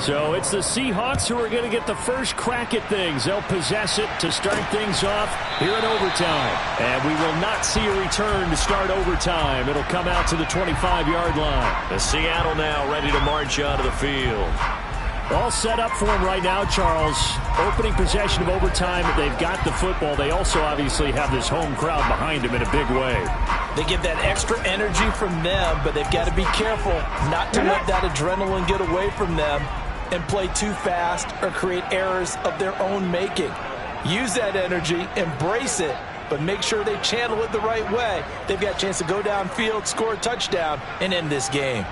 So it's the Seahawks who are going to get the first crack at things. They'll possess it to start things off here in overtime. And we will not see a return to start overtime. It'll come out to the 25-yard line. The Seattle now ready to march onto the field. All set up for him right now, Charles. Opening possession of overtime. They've got the football. They also obviously have this home crowd behind them in a big way. They get that extra energy from them, but they've got to be careful not to let that adrenaline get away from them and play too fast or create errors of their own making. Use that energy, embrace it, but make sure they channel it the right way. They've got a chance to go downfield, score a touchdown, and end this game.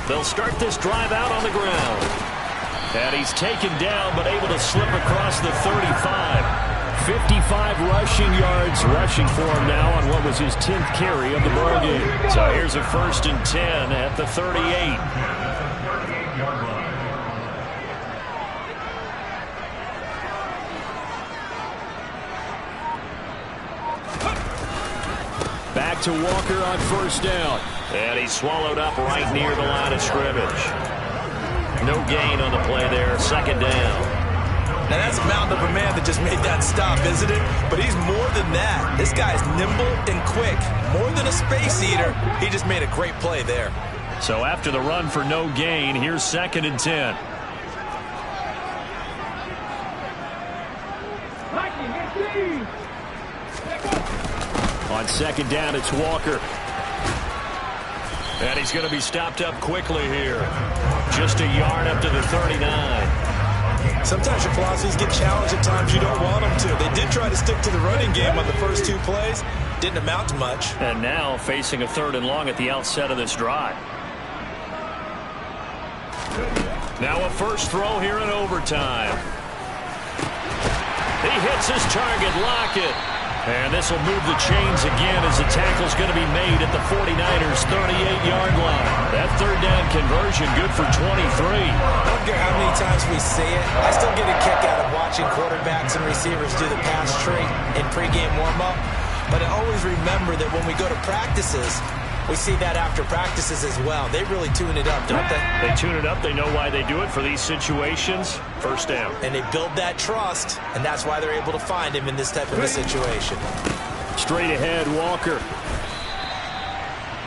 They'll start this drive out on the ground. And he's taken down, but able to slip across the 35. 55 rushing yards rushing for him now on what was his 10th carry of the ball game. So here's a 1st and 10 at the 38. Back to Walker on 1st down. And he's swallowed up right near the line of scrimmage. No gain on the play there. 2nd down. Now, that's a mountain of a man that just made that stop, isn't it? But he's more than that. This guy's nimble and quick. More than a space eater. He just made a great play there. So after the run for no gain, here's 2nd and 10. On 2nd down, it's Walker. And he's going to be stopped up quickly here. Just a yard up to the 39. Sometimes your philosophies get challenged at times you don't want them to. They did try to stick to the running game on the first 2 plays. Didn't amount to much. And now facing a 3rd and long at the outset of this drive. Now a first throw here in overtime. He hits his target, Lockett. And this will move the chains again as the tackle's going to be made at the 49ers' 38-yard line. That 3rd down conversion good for 23. I don't care how many times we say it. I still get a kick out of watching quarterbacks and receivers do the pass tree in pregame warm-up. But I always remember that when we go to practices, we see that after practices as well. They really tune it up, don't they? They tune it up. They know why they do it for these situations. 1st down. And they build that trust, and that's why they're able to find him in this type of a situation. Straight ahead, Walker.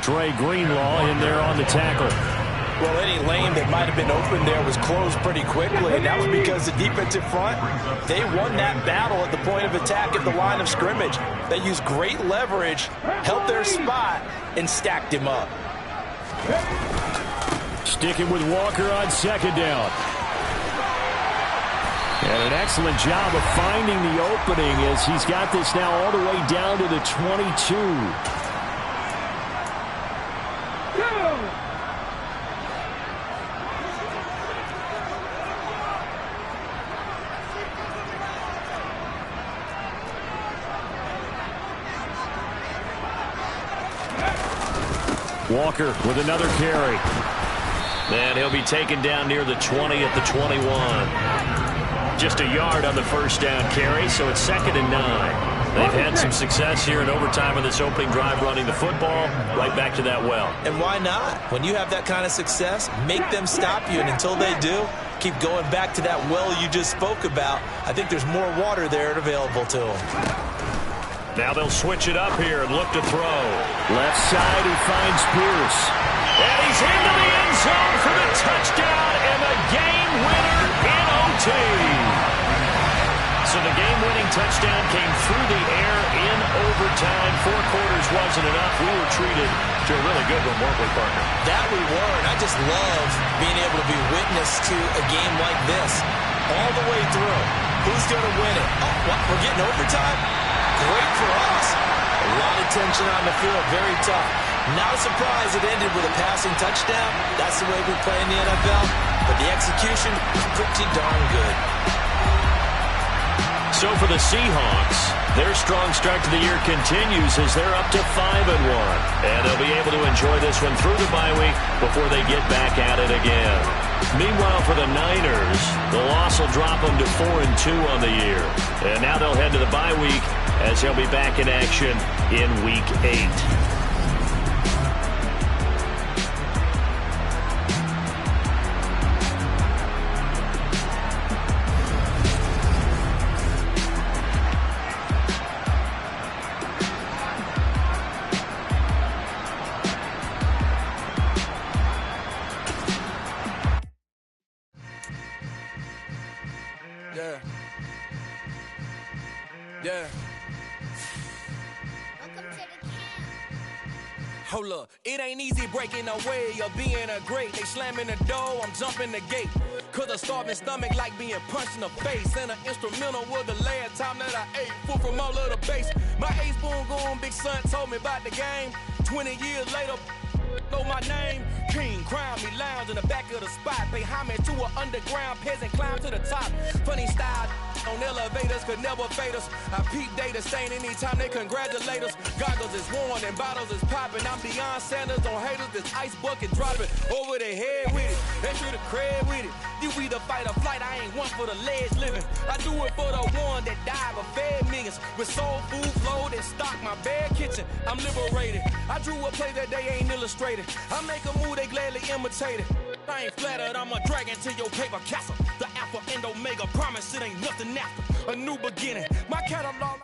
Dre Greenlaw in there on the tackle. Well, any lane that might have been open there was closed pretty quickly, and that was because the defensive front, they won that battle at the point of attack at the line of scrimmage. They used great leverage, held their spot, and stacked him up. Sticking with Walker on 2nd down. And an excellent job of finding the opening as he's got this now all the way down to the 22. Walker with another carry. And he'll be taken down near the 20 at the 21. Just a yard on the 1st down carry, so it's 2nd and 9. They've had some success here in overtime on this opening drive running the football right back to that well. And why not? When you have that kind of success, make them stop you, and until they do, keep going back to that well you just spoke about. I think there's more water there available to them. Now they'll switch it up here and look to throw. Left side, he finds Pierce. And he's into the end zone for the touchdown and the game winner in OT. So the game-winning touchdown came through the air in overtime. 4 quarters wasn't enough. We were treated to a really good one, weren't we, partner? That we were, and I just love being able to be witness to a game like this all the way through. Who's going to win it? Oh, what? We're getting overtime? Great for us. A lot of tension on the field. Very tough. Not a surprise it ended with a passing touchdown. That's the way we play in the NFL. But the execution is pretty darn good. So for the Seahawks, their strong start to the year continues as they're up to 5-1. And they'll be able to enjoy this one through the bye week before they get back at it again. Meanwhile, for the Niners, the loss will drop them to 4-2 on the year. And now they'll head to the bye week as they'll be back in action in Week 8. Hold up, it ain't easy breaking away or being a great. They slamming the door, I'm jumping the gate. Cause a starving stomach like being punched in the face. And an instrumental was the last time that I ate food from all of the bass. My ace boom goon, big son told me about the game. 20 years later, know my name. King, crown me, lounge in the back of the spot. Pay homage to an underground peasant, climb to the top. Funny style on elevators could never fade us. I peep data stain anytime they congratulate us. Goggles is worn and bottles is popping. I'm Deion Sanders on haters, this ice bucket dropping over their head with it. Extra the cred with it. You either fight or flight, I ain't one for the ledge living. I do it for the one that died but fed millions. With soul food flowed and stocked my bare kitchen. I'm liberated. I drew a play that they ain't illustrated. I make a move, they gladly imitate it. I ain't flattered, I'm a dragon to your paper castle. The alpha and omega, promise it ain't nothing after. A new beginning, my catalog.